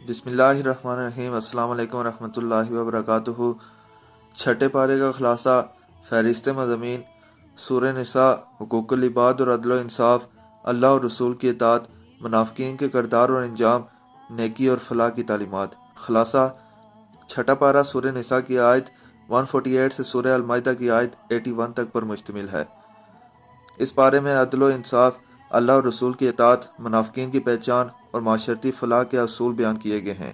بسم اللہ الرحمن الرحیم۔ السلام علیکم ورحمۃ اللہ وبرکاتہ۔ چھٹے پارے کا خلاصہ، فہرست مضامین، سورہ نساء، حقوق العباد اور عدل و انصاف، اللہ اور رسول کی اطاعت، منافقین کے کردار اور انجام، نیکی اور فلاح کی تعلیمات۔ خلاصہ، چھٹا پارہ سورہ نساء کی آیت 148 سے سورہ المائدہ کی آیت 81 تک پر مشتمل ہے۔ اس پارے میں عدل و انصاف، اللہ اور رسول کی اطاعت، منافقین کی پہچان اور معاشرتی فلاح کے اصول بیان کیے گئے ہیں۔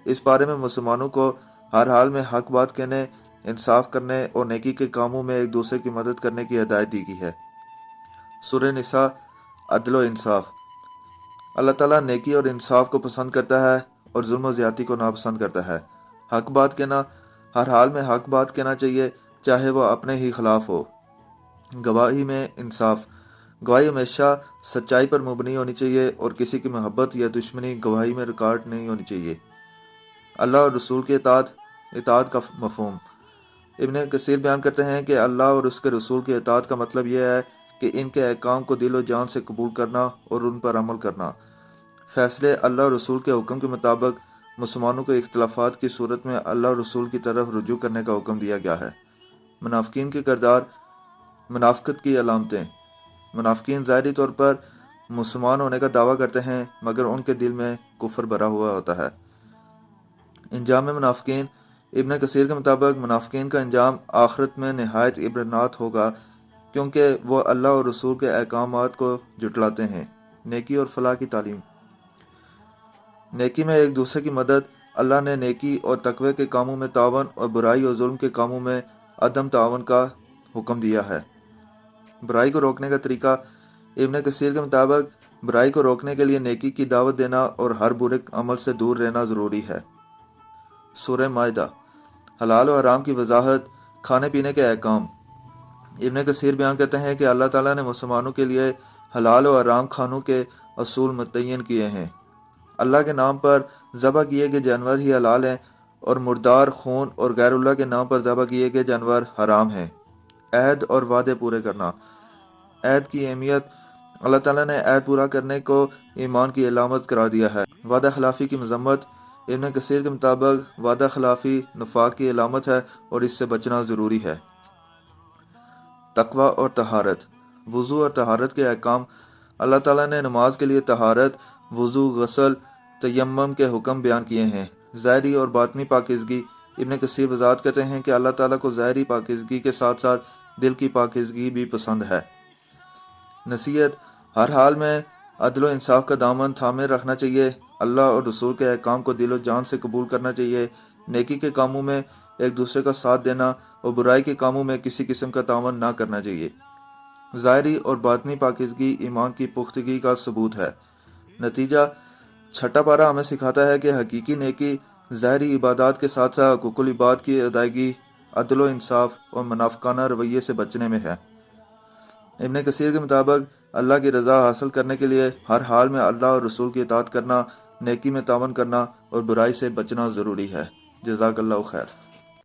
اس بارے میں مسلمانوں کو ہر حال میں حق بات کہنے، انصاف کرنے اور نیکی کے کاموں میں ایک دوسرے کی مدد کرنے کی ہدایت دی گئی ہے۔ سورہ نساء، عدل و انصاف۔ اللہ تعالیٰ نیکی اور انصاف کو پسند کرتا ہے اور ظلم و زیادتی کو ناپسند کرتا ہے۔ حق بات کہنا، ہر حال میں حق بات کہنا چاہیے، چاہے وہ اپنے ہی خلاف ہو۔ گواہی میں انصاف، گواہی ہمیشہ سچائی پر مبنی ہونی چاہیے اور کسی کی محبت یا دشمنی گواہی میں ریکارڈ نہیں ہونی چاہیے۔ اللہ اور رسول کی اطاعت کا مفہوم۔ ابن کثیر بیان کرتے ہیں کہ اللہ اور اس کے رسول کی اطاعت کا مطلب یہ ہے کہ ان کے احکام کو دل و جان سے قبول کرنا اور ان پر عمل کرنا۔ فیصلے اللہ اور رسول کے حکم کے مطابق مسلمانوں کو اختلافات کی صورت میں اللہ اور رسول کی طرف رجوع کرنے کا حکم دیا گیا ہے۔ منافقین کے کردار، منافقت کی علامتیں۔ منافقین ظاہری طور پر مسلمان ہونے کا دعویٰ کرتے ہیں مگر ان کے دل میں کفر بھرا ہوا ہوتا ہے۔ انجام منافقین، ابن کثیر کے مطابق منافقین کا انجام آخرت میں نہایت عبرتناک ہوگا کیونکہ وہ اللہ اور رسول کے احکامات کو جھٹلاتے ہیں۔ نیکی اور فلاح کی تعلیم۔ نیکی میں ایک دوسرے کی مدد۔ اللہ نے نیکی اور تقوی کے کاموں میں تعاون اور برائی اور ظلم کے کاموں میں عدم تعاون کا حکم دیا ہے۔ برائی کو روکنے کا طریقہ، ابن کثیر کے مطابق برائی کو روکنے کے لیے نیکی کی دعوت دینا اور ہر برے عمل سے دور رہنا ضروری ہے۔ سورہ مائدہ، حلال و حرام کی وضاحت، کھانے پینے کے احکام۔ ابن کثیر بیان کرتے ہیں کہ اللہ تعالیٰ نے مسلمانوں کے لیے حلال و حرام کھانوں کے اصول متعین کیے ہیں۔ اللہ کے نام پر ذبح کیے گئے جانور ہی حلال ہیں اور مردار خون اور غیر اللہ کے نام پر ذبح کیے گئے جانور حرام ہیں۔ عہد اور وعدے پورے کرنا۔ عہد کی اہمیت، اللہ تعالیٰ نے عہد پورا کرنے کو ایمان کی علامت قرار دیا ہے۔ وعدہ خلافی کی مذمت، ابن کثیر کے مطابق وعدہ خلافی نفاق کی علامت ہے اور اس سے بچنا ضروری ہے۔ تقوی اور طہارت، وضو اور طہارت کے احکام۔ اللہ تعالیٰ نے نماز کے لیے طہارت، وضو، غسل، تیمم کے حکم بیان کیے ہیں۔ ظاہری اور باطنی پاکیزگی، ابن کثیر وضاحت کرتے ہیں کہ اللہ تعالیٰ کو ظاہری پاکیزگی کے ساتھ ساتھ دل کی پاکیزگی بھی پسند ہے۔ نصیحت، ہر حال میں عدل و انصاف کا دامن تھامے رکھنا چاہیے، اللہ اور رسول کے احکام کو دل و جان سے قبول کرنا چاہیے، نیکی کے کاموں میں ایک دوسرے کا ساتھ دینا اور برائی کے کاموں میں کسی قسم کا تعاون نہ کرنا چاہیے۔ ظاہری اور باطنی پاکیزگی ایمان کی پختگی کا ثبوت ہے۔ نتیجہ، چھٹا پارہ ہمیں سکھاتا ہے کہ حقیقی نیکی ظاہری عبادات کے ساتھ ساتھ حقوق العباد کی ادائیگی، عدل و انصاف اور منافقانہ رویے سے بچنے میں ہے۔ ابن کثیر کے مطابق اللہ کی رضا حاصل کرنے کے لیے ہر حال میں اللہ اور رسول کی اطاعت کرنا، نیکی میں تعاون کرنا اور برائی سے بچنا ضروری ہے۔ جزاک اللہ خیر۔